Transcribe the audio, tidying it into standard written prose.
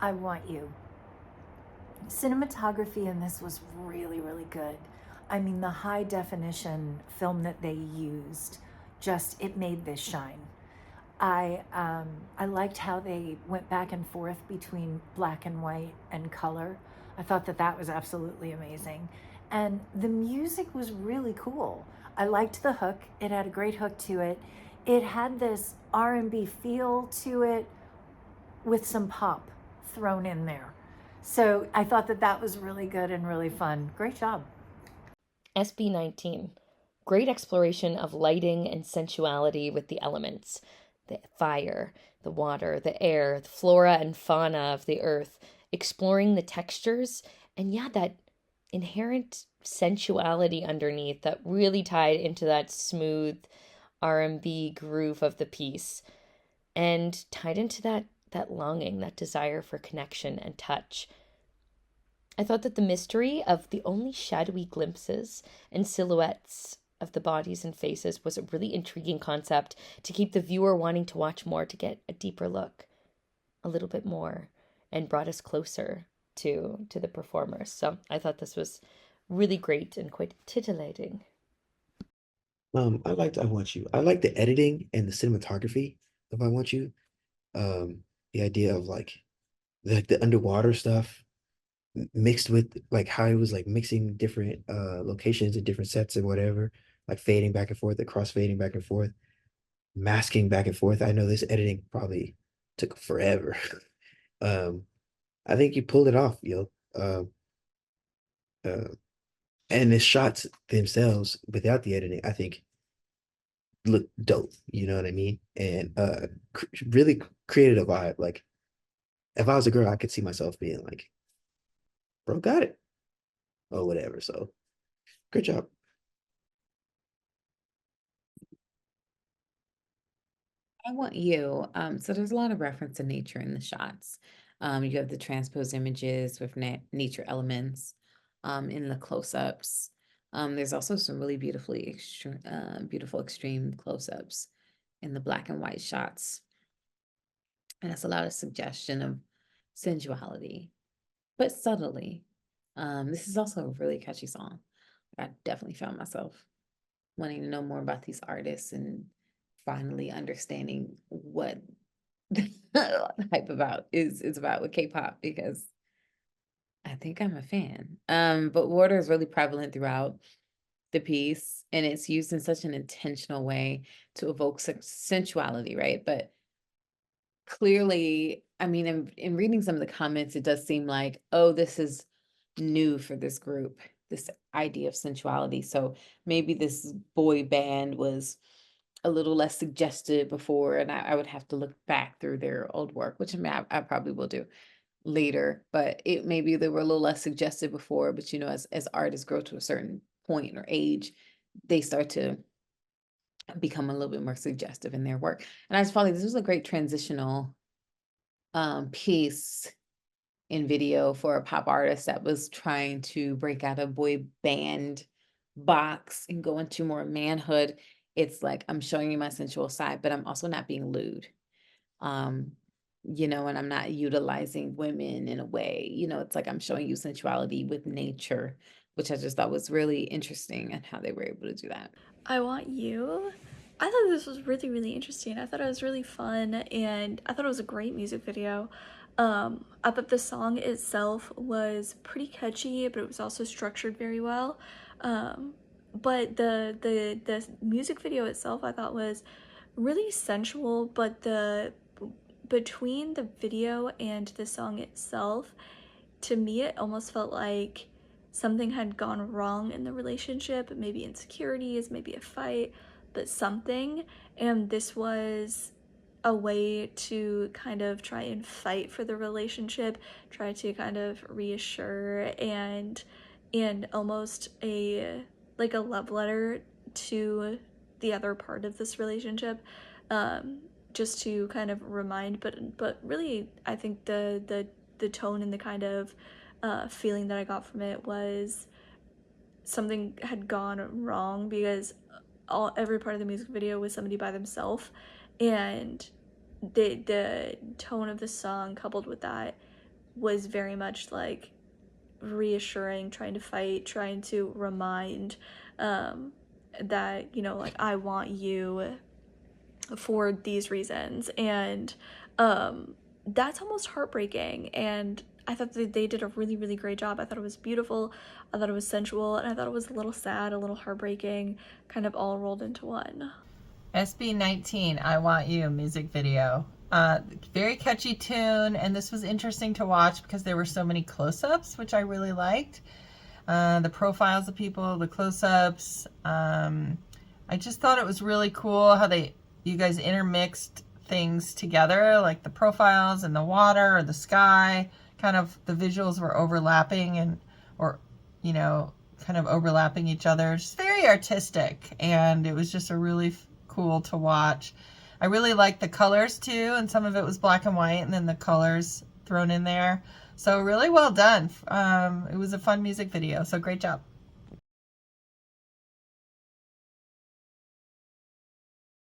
I Want You. Cinematography in this was really, really good. I mean, the high definition film that they used just it made this shine. I liked how they went back and forth between black and white and color. I thought that that was absolutely amazing, and the music was really cool. I liked the hook. It had a great hook to it. It had this R&B feel to it with some pop thrown in there. So I thought that that was really good and really fun. Great job. SB19. Great exploration of lighting and sensuality with the elements, the fire, the water, the air, the flora and fauna of the earth, exploring the textures, and yeah, that inherent sensuality underneath that really tied into that smooth R&B groove of the piece and tied into that longing, that desire for connection and touch. I thought that the mystery of the only shadowy glimpses and silhouettes of the bodies and faces was a really intriguing concept to keep the viewer wanting to watch more, to get a deeper look, a little bit more, and brought us closer to the performers. So I thought this was really great and quite titillating. I liked I Want You. I like the editing and the cinematography of I Want You. The idea of like the underwater stuff mixed with like how it was like mixing different locations and different sets and whatever, like fading back and forth, the cross fading back and forth, masking back and forth. I know this editing probably took forever. um, I think you pulled it off, yo. Uh, and the shots themselves without the editing, I think look dope. You know what I mean? And really created a vibe. Like if I was a girl, I could see myself being like, "Bro, got it," or whatever. So good job. I Want You. So there's a lot of reference to nature in the shots. You have the transposed images with nature elements in the close-ups. There's also some really beautiful extreme close-ups in the black and white shots. And that's a lot of suggestion of sensuality, but subtly. This is also a really catchy song. I definitely found myself wanting to know more about these artists and finally understanding what the hype about is about with K-pop because I think I'm a fan. But water is really prevalent throughout the piece and it's used in such an intentional way to evoke sensuality, right? But clearly, I mean, in reading some of the comments, it does seem like, oh, this is new for this group, this idea of sensuality. So maybe this boy band was a little less suggestive before, and I would have to look back through their old work, which I mean, I probably will do later, but it maybe they were a little less suggestive before, but you know, as artists grow to a certain point or age, they start to become a little bit more suggestive in their work. And I just felt like this was a great transitional piece in video for a pop artist that was trying to break out of boy band box and go into more manhood. It's like I'm showing you my sensual side, but I'm also not being lewd. Um, and I'm not utilizing women in a way, it's like I'm showing you sensuality with nature, which I just thought was really interesting and how they were able to do that. I Want You. I thought this was really, really interesting. I thought it was really fun, and I thought it was a great music video. I thought the song itself was pretty catchy, but it was also structured very well. But the music video itself, I thought was really sensual. But the between the video and the song itself, to me, it almost felt like something had gone wrong in the relationship, maybe insecurities, maybe a fight, but something. And this was a way to kind of try and fight for the relationship, try to kind of reassure and almost a like a love letter to the other part of this relationship. Just to kind of remind, but really I think the tone and the kind of feeling that I got from it was something had gone wrong because every part of the music video was somebody by themselves, and the tone of the song coupled with that was very much like reassuring, trying to fight, trying to remind that, you know, like, I want you for these reasons. And that's almost heartbreaking. And I thought that they did a really, really great job. I thought it was beautiful. I thought it was sensual. And I thought it was a little sad, a little heartbreaking, kind of all rolled into one. SB19 I Want You music video. Very catchy tune, and this was interesting to watch because there were so many close-ups, which I really liked. The profiles of people, the close-ups. I just thought it was really cool how you guys intermixed things together, like the profiles and the water or the sky. Kind of the visuals were overlapping you know, kind of overlapping each other. Just very artistic, and it was just a really cool to watch. I really liked the colors too, and some of it was black and white and then the colors thrown in there. So really well done. It was a fun music video, so great job.